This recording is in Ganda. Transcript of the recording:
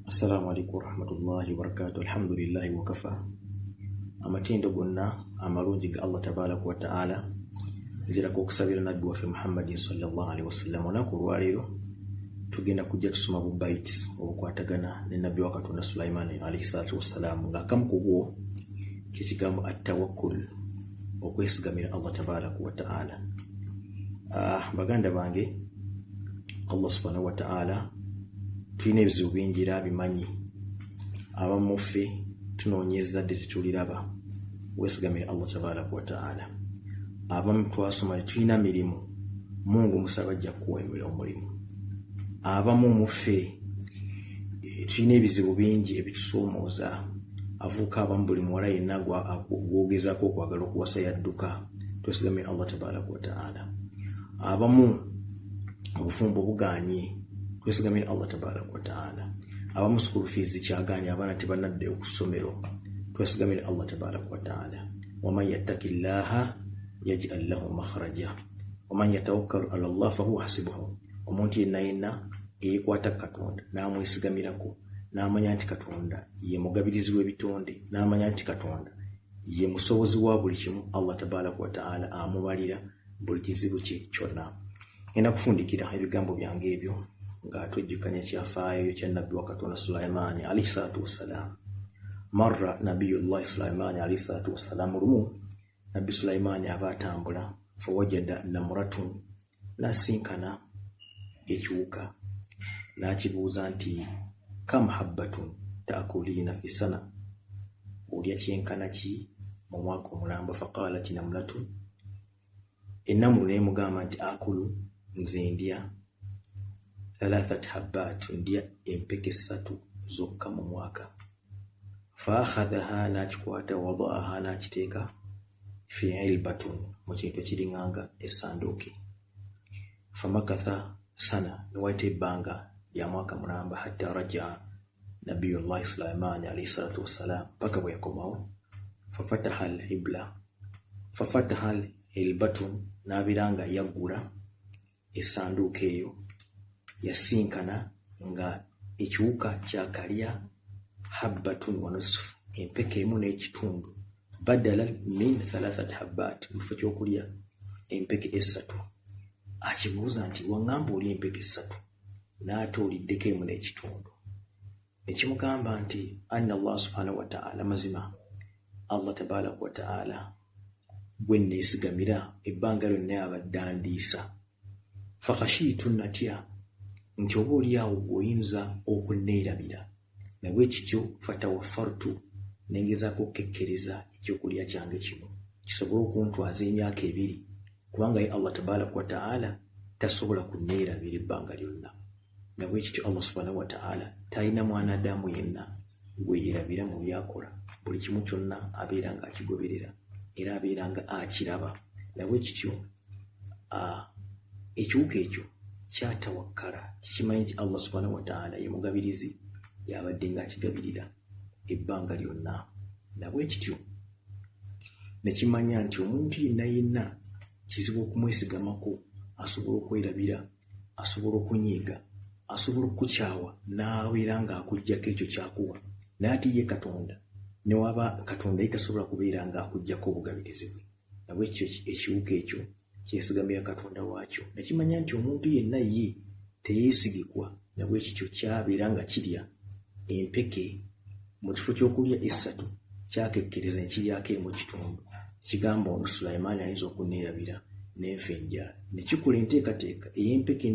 Assalamu alaikum warahmatullahi wabarakatuh. Alhamdulillahi wakafa. Amatindo gonna amarungi ga Allah tabaraka wa ta'ala nzira ko kusabira nabbi wa Muhammadin sallallahu alaihi wasallam. Onaku lwalero tugenda kujja tusoma bu bites obukwatagana ne nabbi wa Katonda Sulaiman alayhi salatu wassalam nga kamu kubwo kikigambo at-tawakkul, okwesigamira Allah tabaraka wa ta'ala. Baganda bange, Allah subhanahu wa ta'ala tulina ebizibu bingira bimanyi, abamu ffe tunoonyeza dde tetuliraba. Wesigamira Allah tabaraka wa ta'ala. Abamu twasoma ne tulina mirimu, Mungu musaba ajja kukuwa omulimu. Abamu mu ffe tulina ebizibu bingi ebitusoomooza. Avuka abamu buli muwala yenna gwogezaako okwagala okuwasa yadduka. Twesigamira Allah tabaraka wa ta'ala. Abamu obufumbo buganye, twesigamira Allah tabaraka wa ta'ala. Abamu school fees kyaganye, abaana tebanadde okusomero, twesigamira Allah tabaraka wa ta'ala. Waman yattaqillaha yaj'al lahu makhraja waman yatawakkal ala Allah fahuwa hasibuhu. Omuntu yenna eyekwata Katonda n'amwesigamirako, n'amanya nti Katonda ye mugabirizi w'ebitonde, n'amanya nti Katonda ye musobozi wa buli kimu, Allah tabaraka wa ta'ala amubalira buli kizibu kye kyonna. Ngenda kufundikira ebigambo byange ebyo nga twejjukanya kyafaayo kya nabbi wa Katonda Sulaiman alayhi salatu wassalam. Marra nabiyullah Sulaiman alayhi salatu wassalam, lumu nabbi Sulaiman aba atambula, fawajada namratun, nasinkana ekiwuka, n'kibuuza nti kam habbatun taakulina fi sana, olya kyenkana ki mu mwaka omulamba? Faqalat namlatun, ennamulu n'emugamba nti akulu, nze ndya 3 habbat, ndya empeke 3 zokka mu mwaka. Fa akhadhaha, n'kikwata, wadaaha, n'kiteeka fi ilbatun, mu kintu ekiringanga esanduuke. Famakatha sana, niwaita ebbanga lya mwaka mulamba, hatta raja nabiyullah Sulaiman alayhi salatu wassalam, paka bwe yakomawo. Fafataha ilbatun, n'abiranga yaggula esanduuke eyo, yasinkana nga ekiwuka kyakalya habbatun wa nusf, empeke emu n'ekitundu, badala min 3 habbat, mufo ky'okulya empeke 3. Akibuuza nti waŋŋamba oli empeke 3 n'ate oliddeko emu n'ekitundu? Nekimugamba nti anna Allah subhanahu wa ta'ala, mazima Allah tabaraka wa ta'ala gwe neesigamira ebbanga lyonna yabadde andiisa. Fakhashiitu, natya nti oba oliawo gweoyinza okunneerabira, nabwe kityo fatawaffartu, nengezaako okukekkereza ekyokulya kyange kino kisobole okuntwaza emyaka 2, kubanga ye Allah tabaraka wa ta'ala tasobola kunneerabira ebbanga lyonna. Nabwe kityo Allah subhanahu wa ta'ala talina mwanadamu yenna gwe yeerabira mu byakola, buli kimu kyonna abeera nga akigoberera era abeera nga akiraba. Nabwe kityo ekiwuka ekyo kyatawakkala, kikimanyi nti Allah subhanahu wa ta'ala ye mugabirizi, yabadde nga akigabirira ebbanga lyonna. Nabwe kityo nekimanya nti omuntu yenna kizibu okumwesigamako, asobola okwerabira, asobola okunyiiga, asobola okukukyawa, n'abeera nga akuggyako ekyo kyakuwa. Naye ate ye Katonda, ne waba Katonda ye tasobola kubeera nga akuggyako obugabirizi bwe. Nabwe kityo ekiwuka ekyo kyesigamira Katonda waakyo, nekimanya nti omuntu yenna ye teyeesigikwa. Nabwe kityo kyabeera nga kirya empeke mu kifo ky'okulya 3, kyakekkereza nekiryako emu kitundu. Kigamba ono Sulaiman ayinza okunneerabira n'enfe enjala, ne kikola enteekateeka ey'empeke